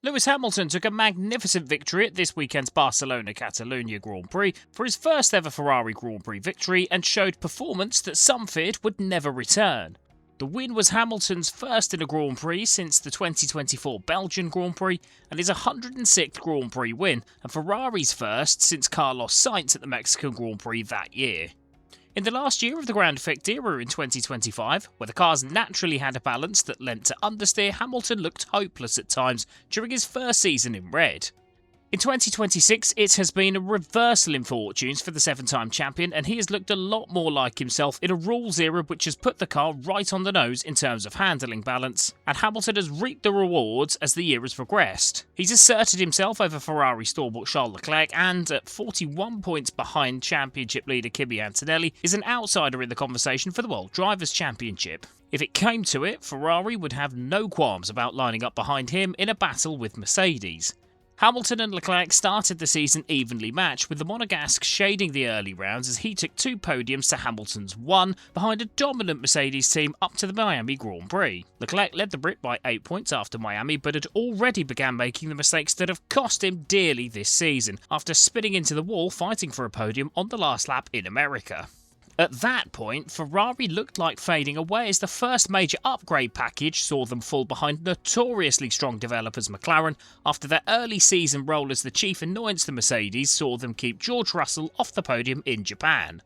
Lewis Hamilton took a magnificent victory at this weekend's Barcelona Catalonia Grand Prix for his first ever Ferrari Grand Prix victory and showed performance that some feared would never return. The win was Hamilton's first in a Grand Prix since the 2024 Belgian Grand Prix and his 106th Grand Prix win, and Ferrari's first since Carlos Sainz at the Mexican Grand Prix that year. In the last year of the ground effect era in 2025, where the cars naturally had a balance that lent to understeer, Hamilton looked hopeless at times during his first season in red. In 2026, it has been a reversal in fortunes for the seven-time champion, and he has looked a lot more like himself in a rules era which has put the car right on the nose in terms of handling balance, and Hamilton has reaped the rewards as the year has progressed. He's asserted himself over Ferrari stalwart Charles Leclerc, and at 41 points behind championship leader Kimi Antonelli, is an outsider in the conversation for the World Drivers' Championship. If it came to it, Ferrari would have no qualms about lining up behind him in a battle with Mercedes. Hamilton and Leclerc started the season evenly matched, with the Monegasque shading the early rounds as he took 2 podiums to Hamilton's 1 behind a dominant Mercedes team up to the Miami Grand Prix. Leclerc led the Brit by 8 points after Miami, but had already began making the mistakes that have cost him dearly this season, after spinning into the wall fighting for a podium on the last lap in America. At that point, Ferrari looked like fading away as the first major upgrade package saw them fall behind notoriously strong developers McLaren after their early season role as the chief annoyance to Mercedes saw them keep George Russell off the podium in Japan.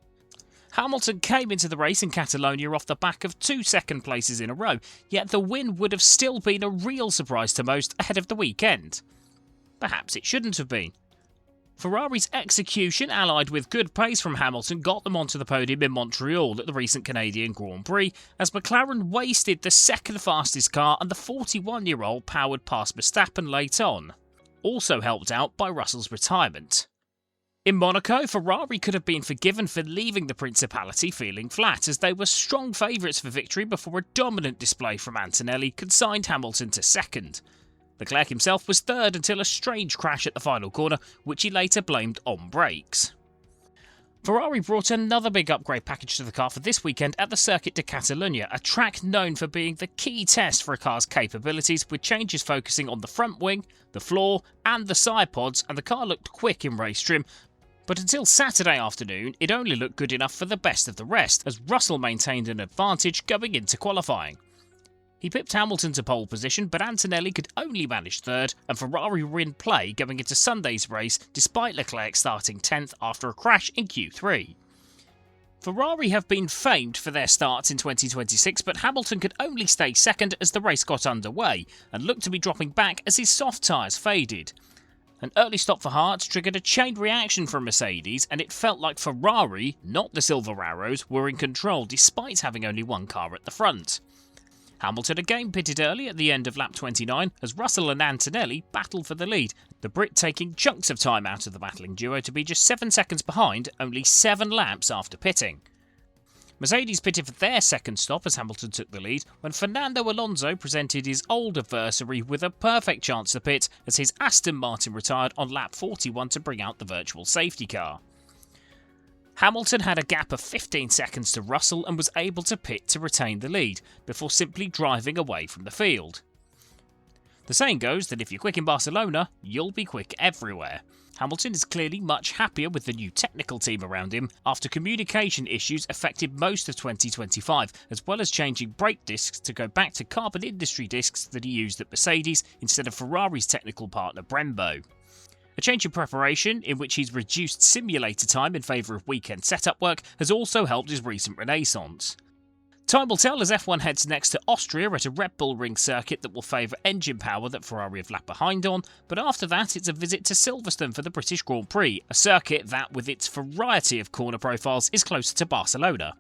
Hamilton came into the race in Catalonia off the back of 2 second places in a row, yet the win would have still been a real surprise to most ahead of the weekend. Perhaps it shouldn't have been. Ferrari's execution, allied with good pace from Hamilton, got them onto the podium in Montreal at the recent Canadian Grand Prix, as McLaren wasted the second fastest car and the 41-year-old powered past Verstappen late on, also helped out by Russell's retirement. In Monaco, Ferrari could have been forgiven for leaving the Principality feeling flat, as they were strong favourites for victory before a dominant display from Antonelli consigned Hamilton to second. Leclerc himself was third until a strange crash at the final corner, which he later blamed on brakes. Ferrari brought another big upgrade package to the car for this weekend at the Circuit de Catalunya, a track known for being the key test for a car's capabilities, with changes focusing on the front wing, the floor and the side pods, and the car looked quick in race trim. But until Saturday afternoon, it only looked good enough for the best of the rest, as Russell maintained an advantage going into qualifying. He pipped Hamilton to pole position, but Antonelli could only manage third, and Ferrari were in play going into Sunday's race, despite Leclerc starting 10th after a crash in Q3. Ferrari have been famed for their starts in 2026, but Hamilton could only stay second as the race got underway, and looked to be dropping back as his soft tyres faded. An early stop for Hart triggered a chain reaction from Mercedes, and it felt like Ferrari, not the Silver Arrows, were in control despite having only one car at the front. Hamilton again pitted early at the end of lap 29 as Russell and Antonelli battled for the lead, the Brit taking chunks of time out of the battling duo to be just 7 seconds behind only 7 laps after pitting. Mercedes pitted for their second stop as Hamilton took the lead, when Fernando Alonso presented his old adversary with a perfect chance to pit as his Aston Martin retired on lap 41 to bring out the virtual safety car. Hamilton had a gap of 15 seconds to Russell and was able to pit to retain the lead, before simply driving away from the field. The saying goes that if you're quick in Barcelona, you'll be quick everywhere. Hamilton is clearly much happier with the new technical team around him after communication issues affected most of 2025, as well as changing brake discs to go back to carbon industry discs that he used at Mercedes instead of Ferrari's technical partner Brembo. A change in preparation, in which he's reduced simulator time in favour of weekend setup work, has also helped his recent renaissance. Time will tell as F1 heads next to Austria at a Red Bull Ring circuit that will favour engine power that Ferrari have lagged behind on, but after that it's a visit to Silverstone for the British Grand Prix, a circuit that, with its variety of corner profiles, is closer to Barcelona.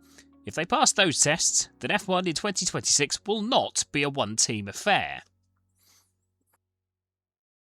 If they pass those tests, then F1 in 2026 will not be a one-team affair.